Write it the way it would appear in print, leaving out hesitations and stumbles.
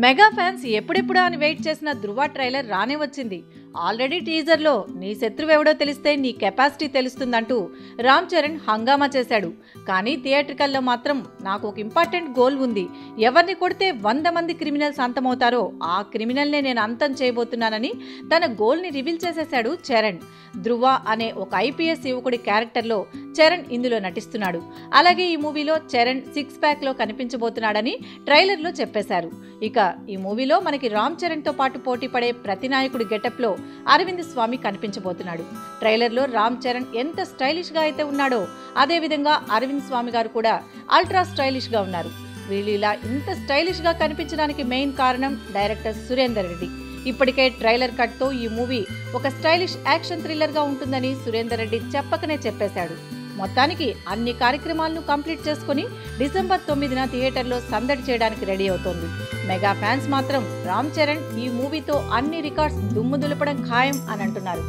Mega fans ఎప్పుడెప్పుడా అని wait చేసిన ధృవ ట్రైలర్ రానే వచ్చింది. ఆల్రెడీ టీజర్లో నీ శత్రువెవడో తెలిస్తే నీ కెపాసిటీ తెలుస్తుందంటూ రామ్ చరణ్ హంగామా చేశాడు. కానీ థియేట్రికల్లో మాత్రం నాకు ఒక ఇంపార్టెంట్ గోల్ ఉంది, ఎవరిని కొడితే 100 మంది క్రిమినల్స్ అంతమవుతారో ఆ క్రిమినల్నే నేను అంతం చేయబోతున్నానని తన గోల్ని రివీల్ చేసేశాడు చరణ్. ధృవ అనే ఒక ఐపీఎస్ యువకుడి క్యారెక్టర్లో చరణ్ ఇందులో నటిస్తున్నాడు. అలాగే ఈ మూవీలో చరణ్ 6 ప్యాక్లో కనిపించబోతున్నాడని ట్రైలర్లో చెప్పేశారు. ఇక ఈ మూవీలో మనకి రామ్ చరణ్తో పాటు పోటీ పడే ప్రతి నాయకుడి గెటప్లో అరవింద్ స్వామి కనిపించబోతున్నాడు. ట్రైలర్లో రామ్ చరణ్ ఎంత స్టైలిష్గా అయితే ఉన్నాడో అదేవిధంగా అరవింద్ స్వామి గారు కూడా అల్ట్రా స్టైలిష్గా ఉన్నారు. వీళ్ళు ఇలా ఇంత స్టైలిష్గా కనిపించడానికి మెయిన్ కారణం డైరెక్టర్ సురేందర్ రెడ్డి. ఇప్పటికే ట్రైలర్ కట్తో ఈ మూవీ ఒక స్టైలిష్ యాక్షన్ థ్రిల్లర్గా ఉంటుందని సురేందర్ రెడ్డి చెప్పకనే చెప్పేశాడు. మొత్తానికి అన్ని కార్యక్రమాలను కంప్లీట్ చేసుకుని డిసెంబర్ 9న థియేటర్లో సందడి చేయడానికి రెడీ అవుతోంది. మెగా ఫ్యాన్స్ మాత్రం రామ్ చరణ్ ఈ మూవీతో అన్ని రికార్డ్స్ దుమ్ము దులపడం ఖాయం అని అంటున్నారు.